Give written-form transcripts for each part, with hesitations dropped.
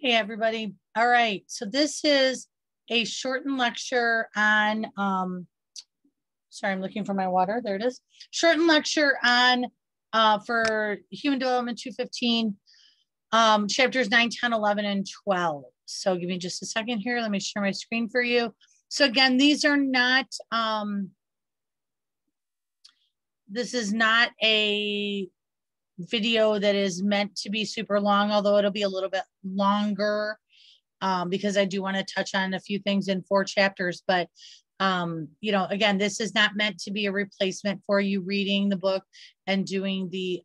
Hey, everybody. All right. So this is a shortened lecture on, sorry, I'm looking for my water. There it is. Shortened lecture on, for Human Development 215, chapters 9, 10, 11, and 12. So give me just a second here. Let me share my screen for you. So again, these are not, this is not a video that is meant to be super long, although it'll be a little bit longer because I do want to touch on a few things in 4 chapters. But, you know, again, this is not meant to be a replacement for you reading the book and doing the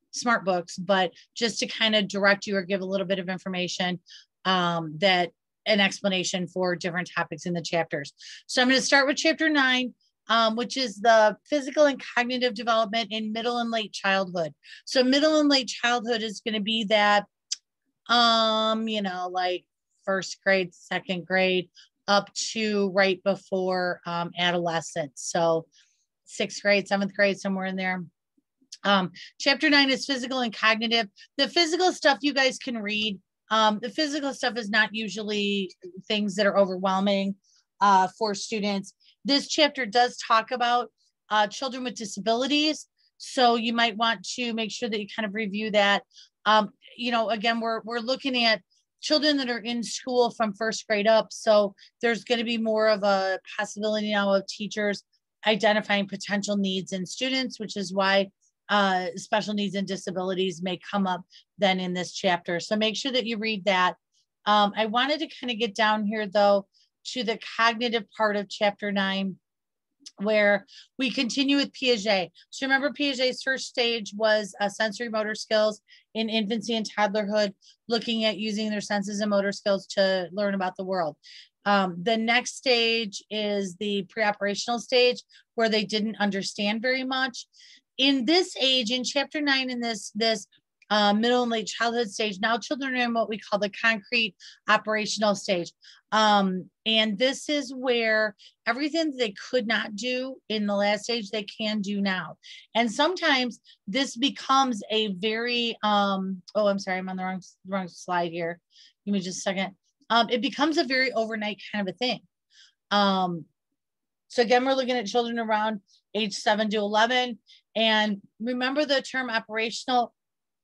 smart books, but just to kind of direct you or give a little bit of information that an explanation for different topics in the chapters. So I'm going to start with chapter 9. Which is the physical and cognitive development in middle and late childhood. So middle and late childhood is going to be that, you know, like first grade, second grade, up to right before adolescence. So 6th grade, 7th grade, somewhere in there. Chapter 9 is physical and cognitive. The physical stuff you guys can read. The physical stuff is not usually things that are overwhelming for students. This chapter does talk about children with disabilities. So you might want to make sure that you kind of review that. You know, again, we're looking at children that are in school from 1st grade up. So there's going to be more of a possibility now of teachers identifying potential needs in students, which is why special needs and disabilities may come up then in this chapter. So make sure that you read that. I wanted to kind of get down here though to the cognitive part of chapter 9, where we continue with Piaget. So remember, Piaget's first stage was sensory motor skills in infancy and toddlerhood, looking at using their senses and motor skills to learn about the world. The next stage is the pre-operational stage, where they didn't understand very much. In this age, in chapter 9, in this middle and late childhood stage, now children are in what we call the concrete operational stage. And this is where everything they could not do in the last stage, they can do now. And sometimes this becomes a very, oh, I'm sorry, I'm on the wrong slide here. Give me just a second. It becomes a very overnight kind of a thing. So again, we're looking at children around age 7 to 11. And remember, the term operational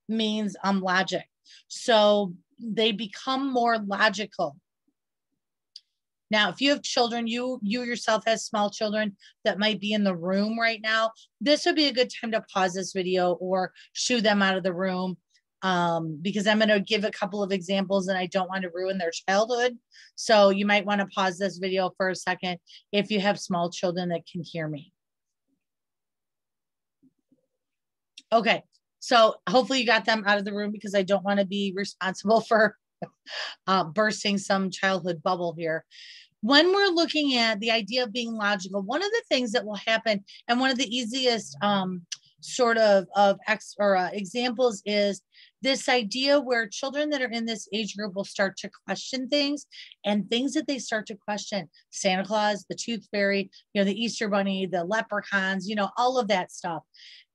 means logic. So they become more logical. Now, if you have children, you yourself has small children that might be in the room right now, this would be a good time to pause this video or shoo them out of the room, because I'm going to give a couple of examples and I don't want to ruin their childhood. So you might want to pause this video for a second if you have small children that can hear me. Okay. So hopefully you got them out of the room, because I don't want to be responsible for bursting some childhood bubble here. When we're looking at the idea of being logical, one of the things that will happen, and one of the easiest examples is this idea where children that are in this age group will start to question things, and things that they start to question: Santa Claus, the Tooth Fairy, you know, the Easter Bunny, the leprechauns, you know, all of that stuff.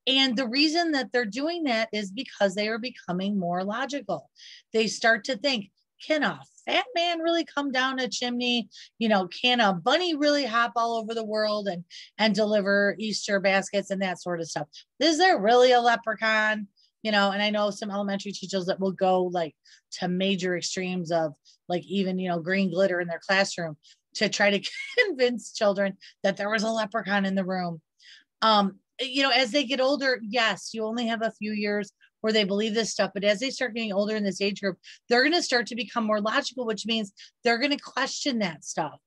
And the reason that they're doing that is because they are becoming more logical. They start to think, can a fat man really come down a chimney? You know, can a bunny really hop all over the world and deliver Easter baskets and that sort of stuff? Is there really a leprechaun? You know, and I know some elementary teachers that will go like to major extremes of like even, you know, green glitter in their classroom to try to convince children that there was a leprechaun in the room. You know, as they get older, yes, you only have a few years where they believe this stuff, but as they start getting older in this age group, they're going to start to become more logical, which means they're going to question that stuff.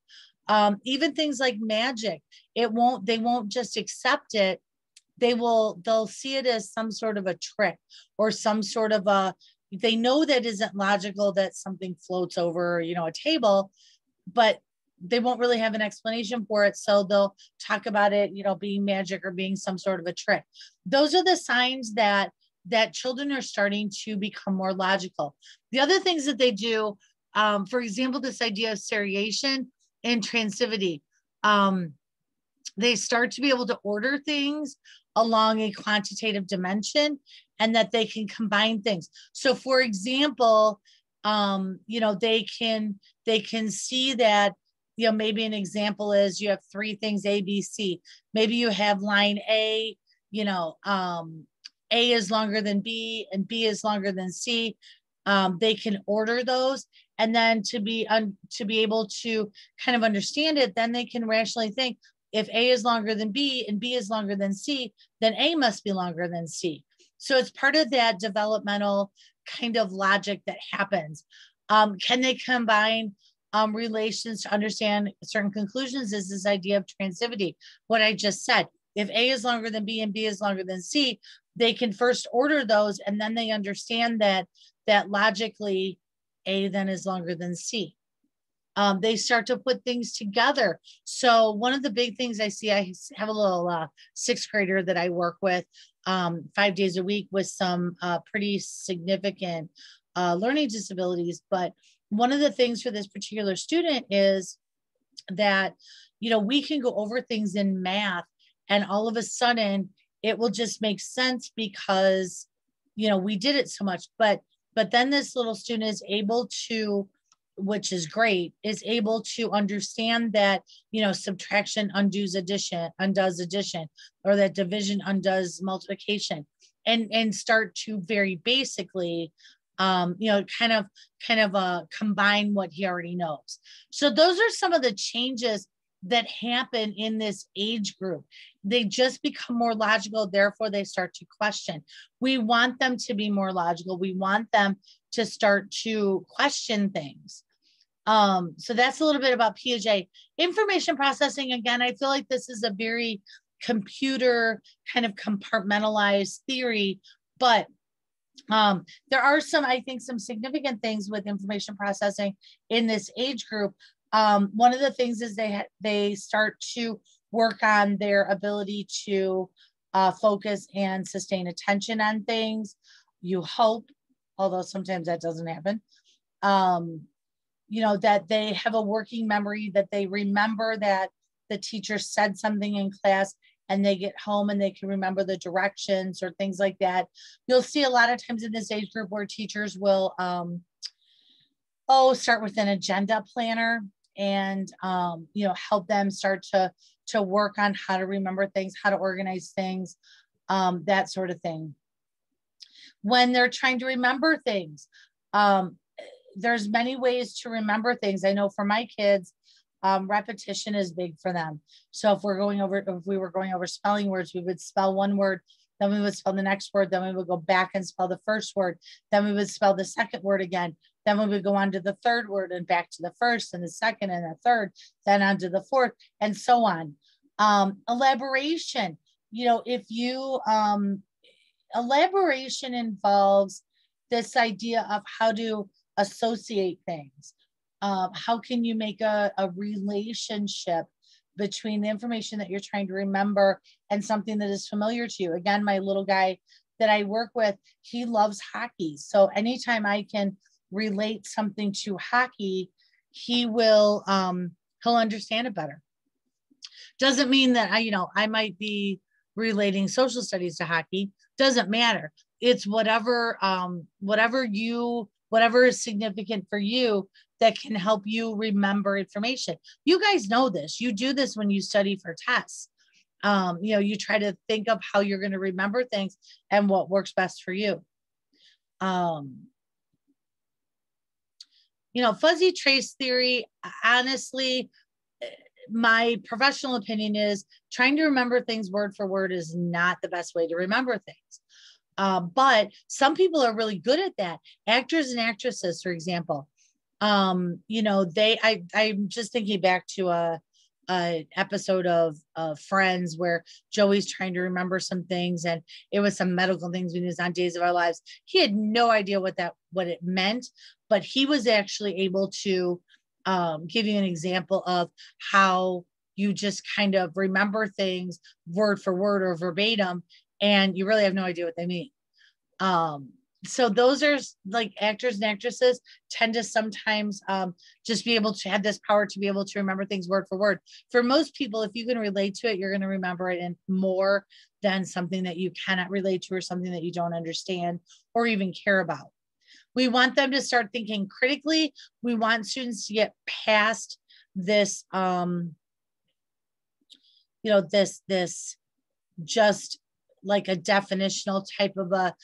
Even things like magic, they won't just accept it. They'll see it as some sort of a trick or some sort of they know that isn't logical, that something floats over, you know, a table, but they won't really have an explanation for it. So they'll talk about it, you know, being magic or being some sort of a trick. Those are the signs that children are starting to become more logical. The other things that they do, for example, this idea of seriation and transitivity, they start to be able to order things along a quantitative dimension, and that they can combine things. So for example, You know, they can see that, you know, maybe an example is you have three things, A, B, C. Maybe you have line A, you know, A is longer than B and B is longer than C. They can order those, and then to be able to kind of understand it, then they can rationally think, if A is longer than B and B is longer than C, then A must be longer than C. So it's part of that developmental kind of logic that happens. Can they combine relations to understand certain conclusions? Is this idea of transitivity, what I just said. If A is longer than B and B is longer than C, they can first order those, and then they understand that logically A then is longer than C. They start to put things together. So one of the big things I see, I have a little sixth grader that I work with 5 days a week with some pretty significant learning disabilities. But one of the things for this particular student is that, you know, we can go over things in math and all of a sudden it will just make sense because, you know, we did it so much. But then this little student is able to, which is great, is able to understand that, you know, subtraction undoes addition, or that division undoes multiplication, and start to very basically, you know, kind of combine what he already knows. So those are some of the changes that happen in this age group. They just become more logical, therefore they start to question. We want them to be more logical. We want them to start to question things. So that's a little bit about Piaget. Information processing, again, I feel like this is a very computer kind of compartmentalized theory, but there are some, I think, some significant things with information processing in this age group. One of the things is they start to work on their ability to focus and sustain attention on things. You hope, although sometimes that doesn't happen. You know, that they have a working memory, that they remember that the teacher said something in class and they get home and they can remember the directions or things like that. You'll see a lot of times in this age group where teachers will start with an agenda planner and you know, help them start to work on how to remember things, how to organize things, that sort of thing. When they're trying to remember things, there's many ways to remember things. I know for my kids, repetition is big for them. So if we were going over spelling words, we would spell one word, then we would spell the next word, then we would go back and spell the first word, then we would spell the second word again, then we would go on to the third word and back to the first and the second and the third, then on to the fourth, and so on. Elaboration, you know, if you elaboration involves this idea of how to associate things. How can you make a relationship between the information that you're trying to remember and something that is familiar to you? Again, my little guy that I work with, he loves hockey. So anytime I can relate something to hockey, he will, he'll understand it better. Doesn't mean that I might be relating social studies to hockey. Doesn't matter. It's whatever is significant for you that can help you remember information. You guys know this. You do this when you study for tests. You know, you try to think of how you're going to remember things and what works best for you. You know, fuzzy trace theory, honestly, my professional opinion is trying to remember things word for word is not the best way to remember things. But some people are really good at that. Actors and actresses, for example, you know, I'm just thinking back to a episode of Friends where Joey's trying to remember some things, and it was some medical things when he was on Days of Our Lives. He had no idea what it meant, but he was actually able to give you an example of how you just kind of remember things word for word or verbatim, and you really have no idea what they mean. So those are like actors and actresses tend to sometimes just be able to have this power to be able to remember things word for word. For most people, if you can relate to it, you're going to remember it in more than something that you cannot relate to or something that you don't understand or even care about. We want them to start thinking critically. We want students to get past this, this just like a definitional type of a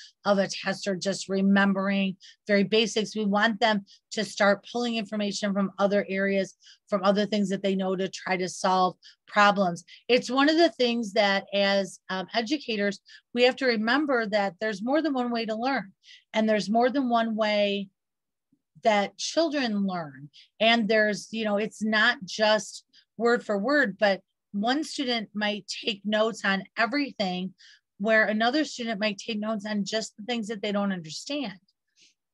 test, or just remembering very basics. We want them to start pulling information from other areas, from other things that they know, to try to solve problems. It's one of the things that as educators, we have to remember that there's more than one way to learn, and there's more than one way that children learn. And there's, it's not just word for word, but one student might take notes on everything, where another student might take notes on just the things that they don't understand.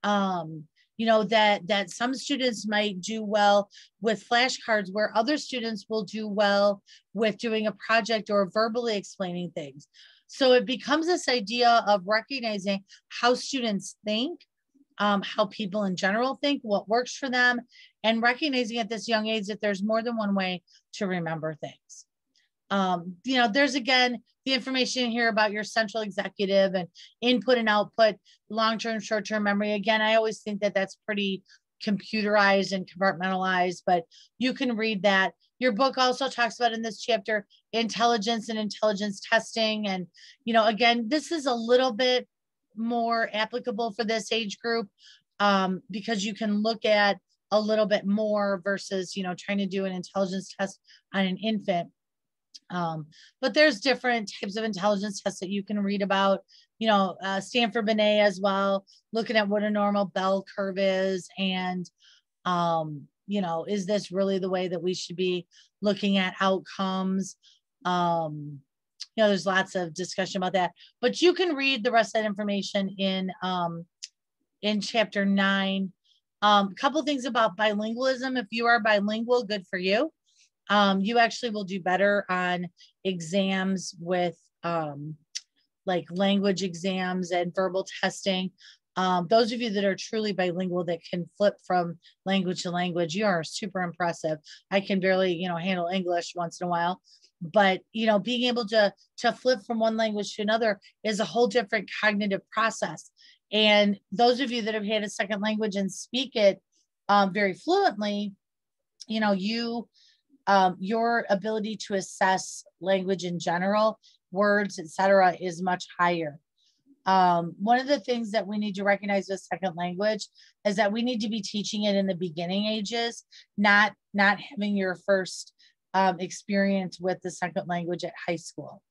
That some students might do well with flashcards, where other students will do well with doing a project or verbally explaining things. So it becomes this idea of recognizing how students think, how people in general think, what works for them, and recognizing at this young age that there's more than one way to remember things. There's, again, the information here about your central executive and input and output, long-term, short-term memory. Again, I always think that that's pretty computerized and compartmentalized, but you can read that. Your book also talks about, in this chapter, intelligence and intelligence testing. And, again, this is a little bit more applicable for this age group, because you can look at a little bit more versus, trying to do an intelligence test on an infant. But there's different types of intelligence tests that you can read about, Stanford Binet as well, looking at what a normal bell curve is. And, is this really the way that we should be looking at outcomes? There's lots of discussion about that, but you can read the rest of that information in chapter 9. A couple things about bilingualism. If you are bilingual, good for you. You actually will do better on exams with like language exams and verbal testing. Those of you that are truly bilingual, that can flip from language to language, you are super impressive. I can barely, handle English once in a while, but, being able to flip from one language to another is a whole different cognitive process. And those of you that have had a second language and speak it very fluently, your ability to assess language in general, words, etc., is much higher. One of the things that we need to recognize with second language is that we need to be teaching it in the beginning ages, not having your first experience with the second language at high school.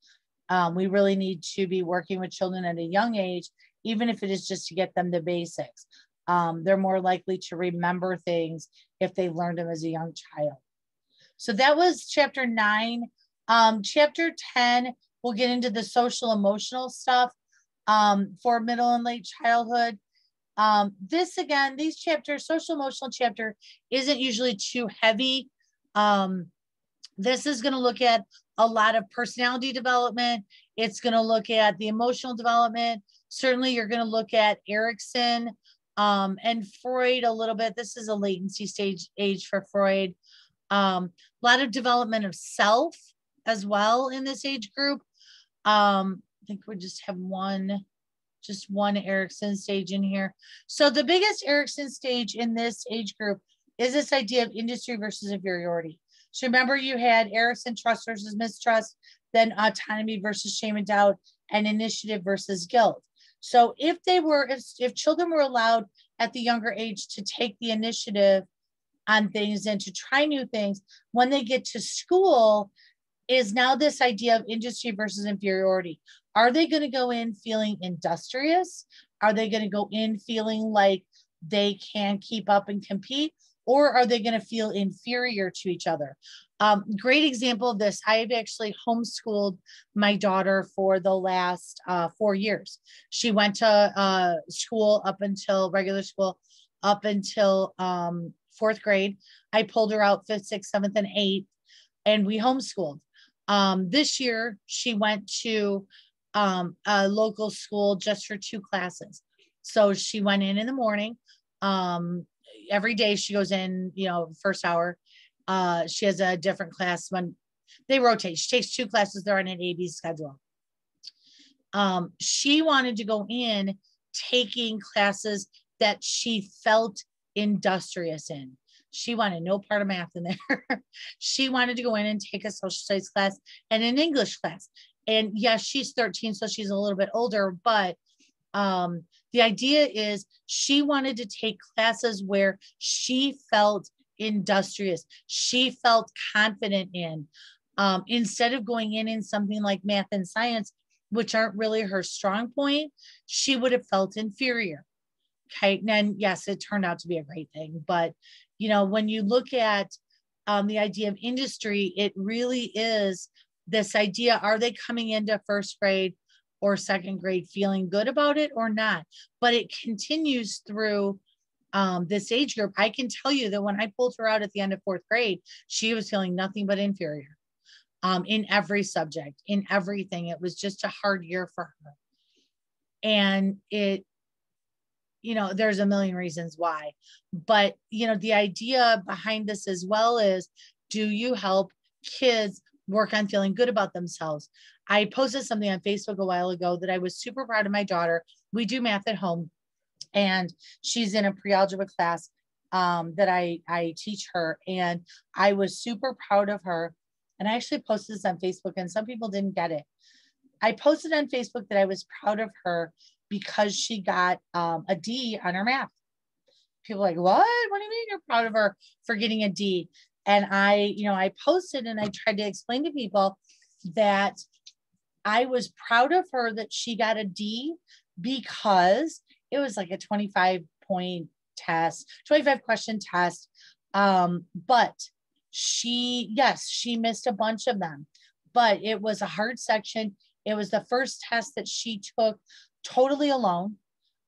We really need to be working with children at a young age, even if it is just to get them the basics. They're more likely to remember things if they learned them as a young child. So that was chapter 9. Chapter 10, we'll get into the social emotional stuff for middle and late childhood. These chapters, social emotional chapter, isn't usually too heavy. This is going to look at a lot of personality development. It's going to look at the emotional development. Certainly, you're going to look at Erikson and Freud a little bit. This is a latency stage age for Freud. A lot of development of self as well in this age group. I think we just have one Erikson stage in here. So the biggest Erikson stage in this age group is this idea of industry versus inferiority. So remember, you had Erikson, trust versus mistrust, then autonomy versus shame and doubt, and initiative versus guilt. So if children were allowed at the younger age to take the initiative on things and to try new things, when they get to school, is now this idea of industry versus inferiority. Are they going to go in feeling industrious? Are they going to go in feeling like they can keep up and compete? Or are they going to feel inferior to each other? Great example of this. I've actually homeschooled my daughter for the last 4 years. She went to school regular school up until 4th grade. I pulled her out 5th, 6th, 7th, and 8th, and we homeschooled. This year, she went to a local school just for 2 classes. So she went in the morning. Every day she goes in, first hour. She has a different class when they rotate. She takes 2 classes. They're on an AB schedule. She wanted to go in taking classes that she felt industrious in. She wanted no part of math in there. She wanted to go in and take a social studies class and an English class. And yes, she's 13, so she's a little bit older, but the idea is she wanted to take classes where she felt industrious, she felt confident in, instead of going in something like math and science, which aren't really her strong point, she would have felt inferior. Okay. And yes, it turned out to be a great thing. But, you know, when you look at the idea of industry, it really is this idea, are they coming into first grade or second grade feeling good about it or not? But it continues through this age group. I can tell you that when I pulled her out at the end of fourth grade, she was feeling nothing but inferior in every subject, in everything. It was just a hard year for her. And it, you know, there's a million reasons why, but, you know, the idea behind this as well is, do you help kids work on feeling good about themselves? I posted something on Facebook a while ago that I was super proud of my daughter. We do math at home, and she's in a pre-algebra class that I teach her. And I was super proud of her. And I actually posted this on Facebook, and some people didn't get it. I posted on Facebook that I was proud of her because she got a D on her math. People are like, what? What do you mean you're proud of her for getting a D? And I posted and I tried to explain to people that I was proud of her that she got a D because it was like a 25-point test, 25 question test. But she missed a bunch of them, but it was a hard section. It was the first test that she took totally alone.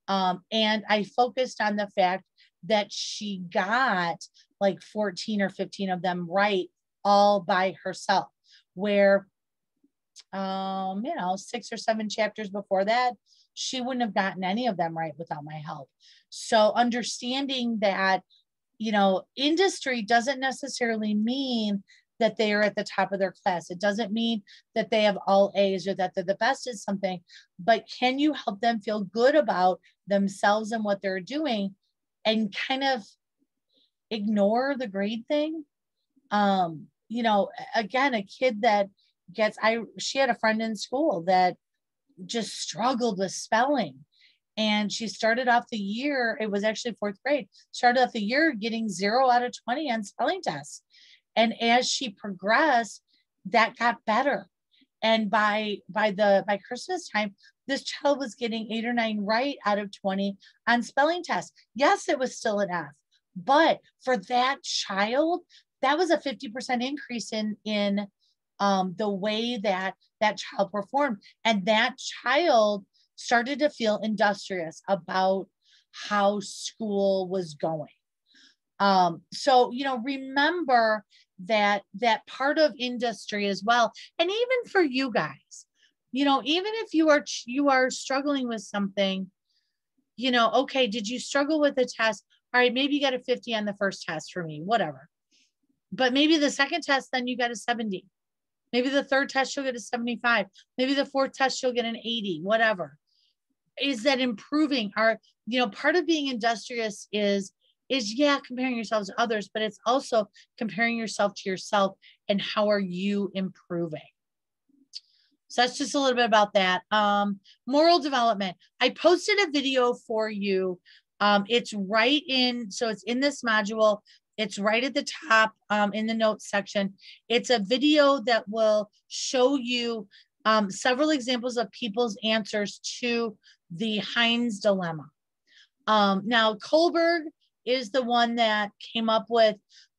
And I focused on the fact that she got like 14 or 15 of them right all by herself, where 6 or 7 chapters before that, she wouldn't have gotten any of them right without my help. So understanding that, you know, industry doesn't necessarily mean that they are at the top of their class. It doesn't mean that they have all A's or that they're the best at something, but can you help them feel good about themselves and what they're doing and kind of ignore the grade thing? You know, again, a kid that she had a friend in school that just struggled with spelling. And she started off the year, it was actually fourth grade, started off the year getting 0 out of 20 on spelling tests. And as she progressed, that got better. And by Christmas time, this child was getting 8 or 9 right out of 20 on spelling tests. Yes, it was still an F, but for that child, that was a 50% increase in the way that child performed. And that child started to feel industrious about how school was going. So, you know, remember that part of industry as well. And even for you guys, you know, even if you are struggling with something, you know, okay, did you struggle with a test? All right, maybe you got a 50 on the first test for me, whatever. But maybe the second test, then you got a 70. Maybe the third test, you'll get a 75. Maybe the fourth test, you'll get an 80, whatever. Is that improving? You know, part of being industrious is comparing yourselves to others, but it's also comparing yourself to yourself and how are you improving? So that's just a little bit about that. Moral development. I posted a video for you. It's right in, so it's in this module. It's right at the top in the notes section. It's a video that will show you several examples of people's answers to the Heinz dilemma. Now, Kohlberg is the one that came up with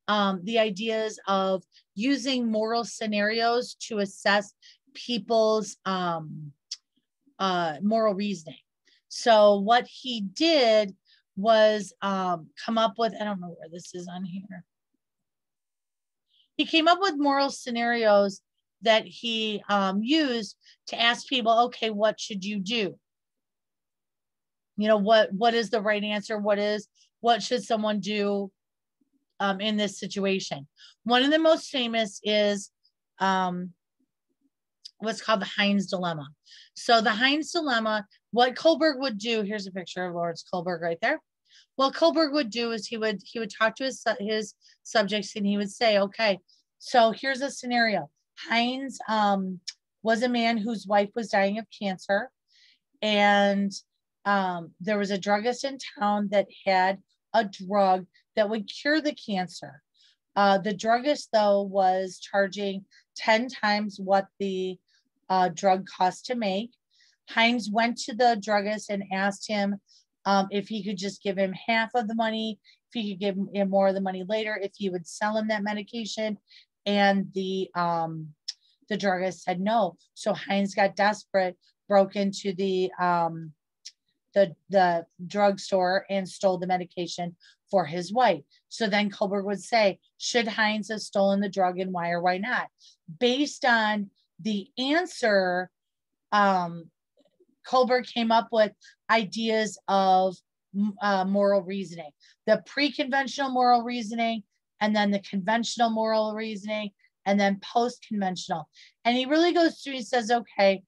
the ideas of using moral scenarios to assess people's moral reasoning. So what he did was come up with, I don't know where this is on here. He came up with moral scenarios that he used to ask people, okay, what should you do? You know, what is the right answer? What should someone do in this situation? One of the most famous is what's called the Heinz dilemma. So the Heinz dilemma, what Kohlberg would do, here's a picture of Lawrence Kohlberg right there. What Kohlberg would do is he would talk to his subjects, and he would say, okay, so here's a scenario. Heinz was a man whose wife was dying of cancer, and there was a druggist in town that had a drug that would cure the cancer. The druggist, though, was charging 10 times what the drug cost to make. Heinz went to the druggist and asked him if he could just give him half of the money, if he could give him more of the money later, if he would sell him that medication. And the druggist said no. So Heinz got desperate, broke into the drugstore and stole the medication for his wife. So then Kohlberg would say, should Heinz have stolen the drug, and why or why not? Based on the answer, Kohlberg came up with ideas of moral reasoning, the pre-conventional moral reasoning, and then the conventional moral reasoning, and then post-conventional. And he really goes through, he says, okay,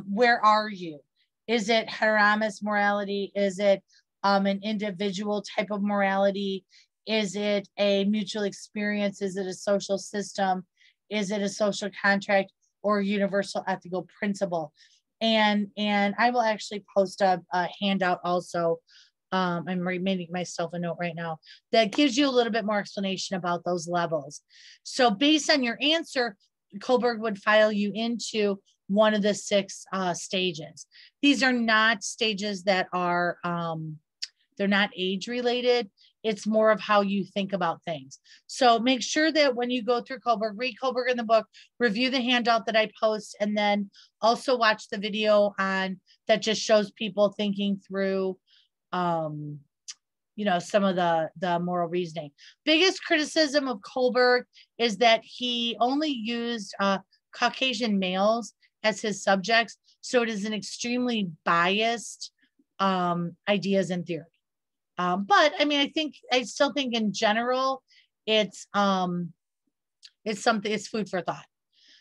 where are you? Is it heteronomous morality? Is it an individual type of morality? Is it a mutual experience? Is it a social system? Is it a social contract or a universal ethical principle? And I will actually post a handout also. I'm making myself a note right now that gives you a little bit more explanation about those levels. So based on your answer, Kohlberg would file you into one of the 6 stages. These are not stages that are, they're not age related. It's more of how you think about things. So make sure that when you go through Kohlberg, read Kohlberg in the book, review the handout that I post, and then also watch the video on that just shows people thinking through, some of the moral reasoning. Biggest criticism of Kohlberg is that he only used Caucasian males as his subjects. So it is an extremely biased ideas and theory. But I mean, I still think in general, it's food for thought.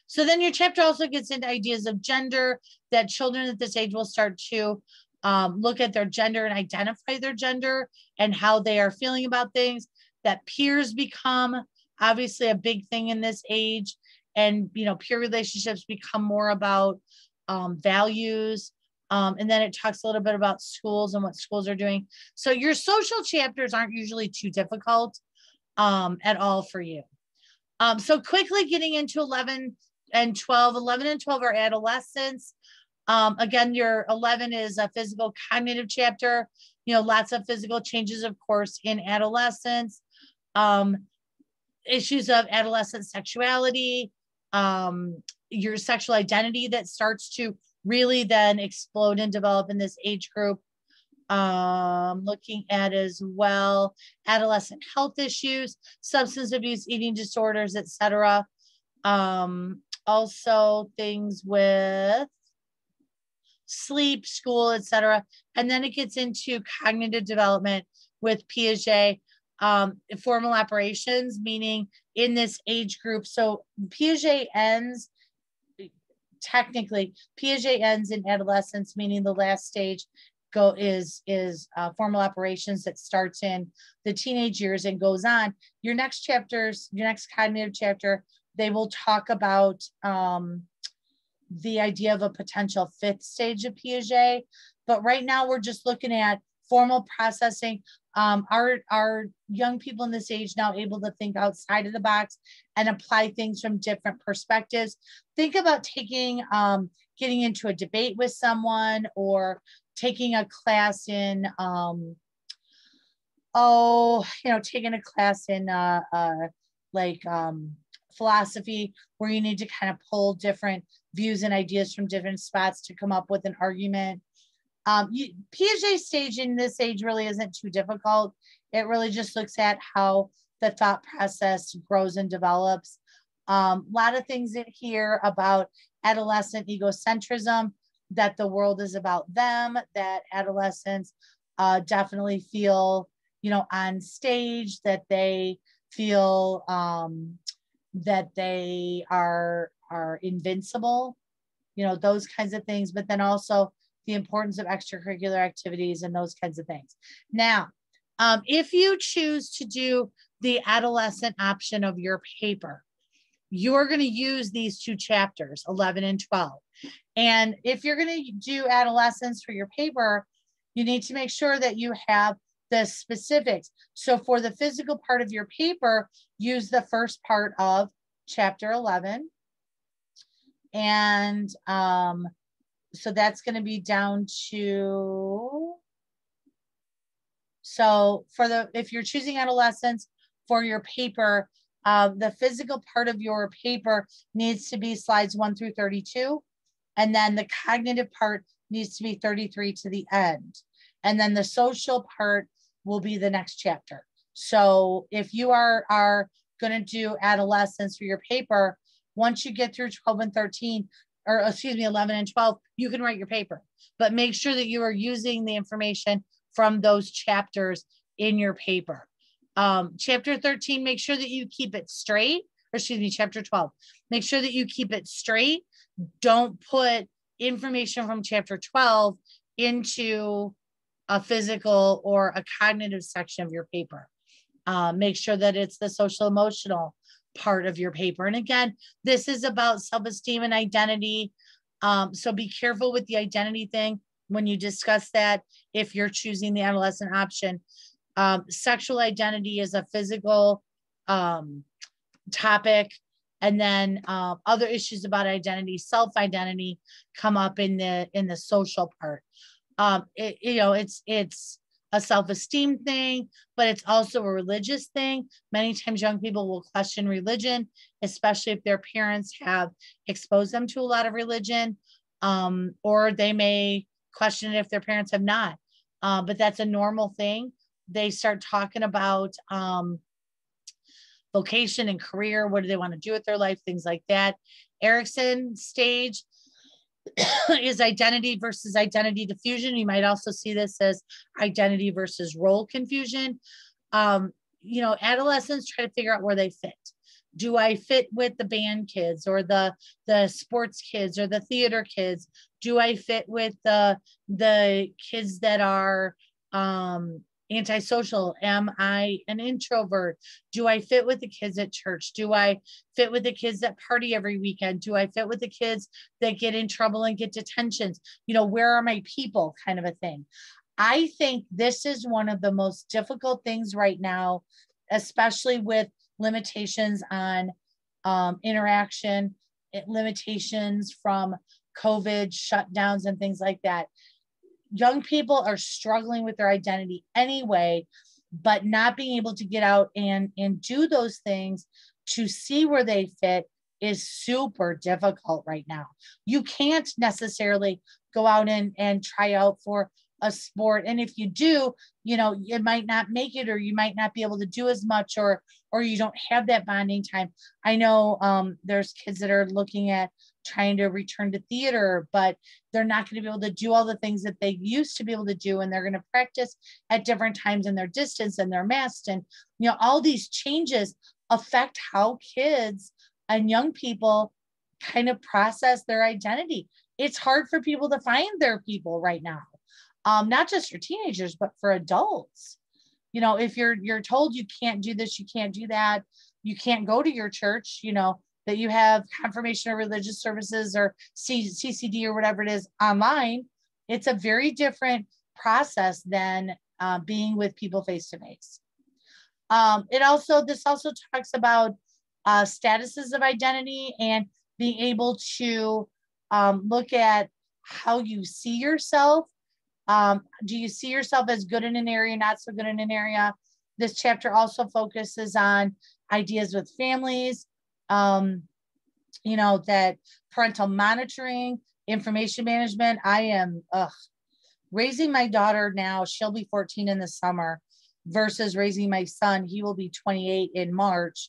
So then your chapter also gets into ideas of gender, that children at this age will start to look at their gender and identify their gender and how they are feeling about things, that peers become obviously a big thing in this age. And, peer relationships become more about values. And then it talks a little bit about schools and what schools are doing. So your social chapters aren't usually too difficult at all for you. So quickly getting into 11 and 12. 11 and 12 are adolescents. Again, your 11 is a physical cognitive chapter. Lots of physical changes, of course, in adolescence. Issues of adolescent sexuality, your sexual identity that starts to really then explode and develop in this age group. Looking at as well adolescent health issues, substance abuse, eating disorders, etc. Also things with sleep, school, etc. And then it gets into cognitive development with Piaget, formal operations, meaning in this age group. So Piaget ends in adolescence, meaning the last stage is formal operations that starts in the teenage years and goes on. Your next cognitive chapter, they will talk about the idea of a potential 5th stage of Piaget. But right now we're just looking at formal processing. Our young people in this age now able to think outside of the box and apply things from different perspectives. Think about getting into a debate with someone, or taking a class in, taking a class in philosophy, where you need to kind of pull different views and ideas from different spots to come up with an argument. Piaget stage in this age really isn't too difficult. It really just looks at how the thought process grows and develops. A lot of things in here about adolescent egocentrism, that the world is about them, that adolescents definitely feel, on stage, that they feel that they are invincible, those kinds of things. But then also the importance of extracurricular activities and those kinds of things. Now, if you choose to do the adolescent option of your paper, you're going to use these two chapters, 11 and 12. And if you're going to do adolescence for your paper, you need to make sure that you have the specifics. So for the physical part of your paper, use the first part of chapter 11. And so that's going to be down to, so for the, if you're choosing adolescence for your paper, the physical part of your paper needs to be slides 1 through 32. And then the cognitive part needs to be 33 to the end. And then the social part will be the next chapter. So if you are going to do adolescence for your paper, once you get through 12 and 13, or excuse me, 11 and 12, you can write your paper. But make sure that you are using the information from those chapters in your paper. Chapter 13, make sure that you keep it straight, or excuse me, chapter 12, make sure that you keep it straight. Don't put information from chapter 12 into a physical or a cognitive section of your paper. Make sure that it's the social emotional part of your paper. And again, this is about self-esteem and identity. So be careful with the identity thing when you discuss that if you're choosing the adolescent option. Sexual identity is a physical topic, and then other issues about identity, self-identity, come up in the social part. It's a self-esteem thing, but it's also a religious thing. Many times young people will question religion, especially if their parents have exposed them to a lot of religion, or they may question it if their parents have not. But that's a normal thing. They start talking about vocation and career. What do they want to do with their life? Things like that. Erickson's stage is identity versus identity diffusion. You might also see this as identity versus role confusion. Adolescents try to figure out where they fit. Do I fit with the band kids or the sports kids or the theater kids? Do I fit with the kids that are antisocial? Am I an introvert? Do I fit with the kids at church? Do I fit with the kids that party every weekend? Do I fit with the kids that get in trouble and get detentions? Where are my people, kind of a thing. I think this is one of the most difficult things right now, especially with limitations on interaction, limitations from COVID shutdowns and things like that. Young people are struggling with their identity anyway, but not being able to get out and do those things to see where they fit is super difficult right now. You can't necessarily go out and try out for a sport. And if you do, you might not make it, or you might not be able to do as much, or you don't have that bonding time. I know there's kids that are looking at trying to return to theater, but they're not going to be able to do all the things that they used to be able to do. And they're going to practice at different times in their distance and their masked. And, all these changes affect how kids and young people kind of process their identity. It's hard for people to find their people right now. Not just for teenagers, but for adults. If you're told you can't do this, you can't do that, you can't go to your church, that you have confirmation of religious services or CCD or whatever it is online, it's a very different process than being with people face to face. This also talks about statuses of identity and being able to look at how you see yourself. Do you see yourself as good in an area, not so good in an area? This chapter also focuses on ideas with families, that parental monitoring, information management. I am raising my daughter now. She'll be 14 in the summer versus raising my son. He will be 28 in March.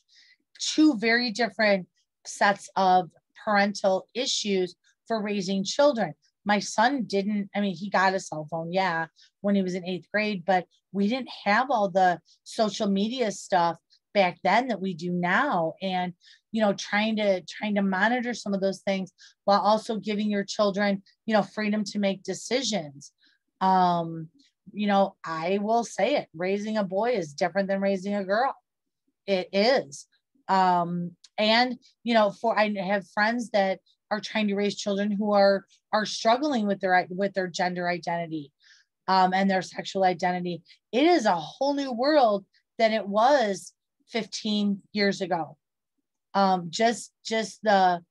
Two very different sets of parental issues for raising children. My son he got a cell phone, when he was in 8th grade, but we didn't have all the social media stuff back then that we do now. And, you know, trying to monitor some of those things while also giving your children, you know, freedom to make decisions. You know, I will say it, raising a boy is different than raising a girl. It is. And, you know, I have friends that are trying to raise children who are struggling with their gender identity, and their sexual identity. It is a whole new world than it was 15 years ago. Just the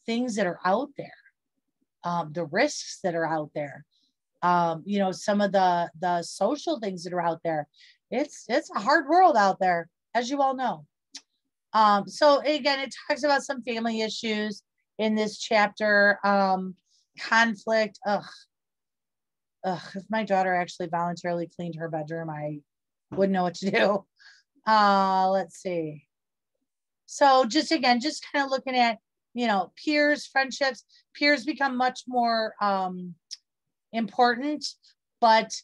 things that are out there, the risks that are out there, you know, some of the social things that are out there. It's a hard world out there, as you all know. So again, it talks about some family issues in this chapter, conflict. If my daughter actually voluntarily cleaned her bedroom, I wouldn't know what to do. Let's see. So just kind of looking at, you know, peers, friendships. Peers become much more important, but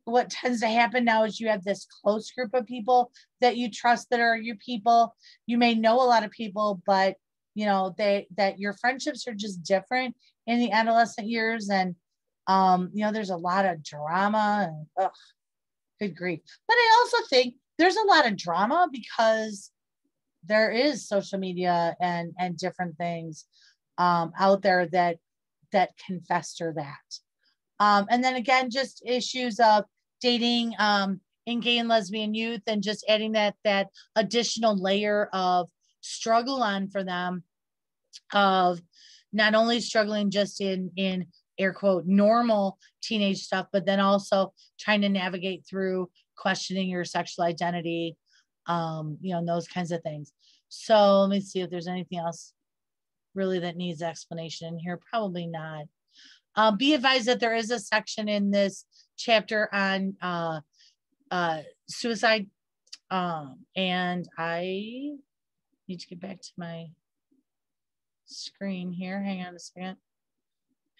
what tends to happen now is you have this close group of people that you trust that are your people. You may know a lot of people, but you know, that your friendships are just different in the adolescent years. And you know, there's a lot of drama and good grief. But I also think there's a lot of drama because there is social media and different things out there that can fester that. And then again, just issues of dating in gay and lesbian youth, and just adding that additional layer of struggle on for them, of not only struggling just in air quote normal teenage stuff, but then also trying to navigate through questioning your sexual identity, you know, and those kinds of things. So let me see if there's anything else really that needs explanation in here. Probably not. Be advised that there is a section in this chapter on suicide. And I need to get back to my screen here. Hang on a second.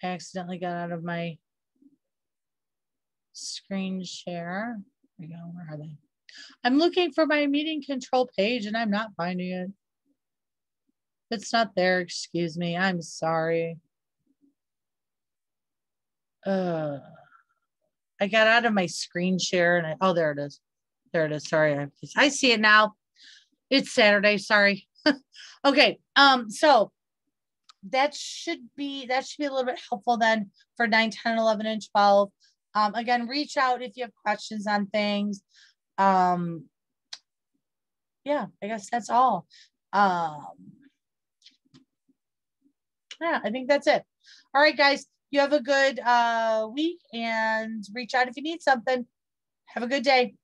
I accidentally got out of my screen share. There we go. Where are they? I'm looking for my meeting control page and I'm not finding it. It's not there. Excuse me. I'm sorry. I got out of my screen share and oh, there it is. There it is. Sorry. I see it now. It's Saturday. Sorry. Okay. So that should be a little bit helpful then for 9, 10, 11, and 12. Again, reach out if you have questions on things. Yeah, I guess that's all. Yeah, I think that's it. All right, guys, you have a good week and reach out if you need something. Have a good day.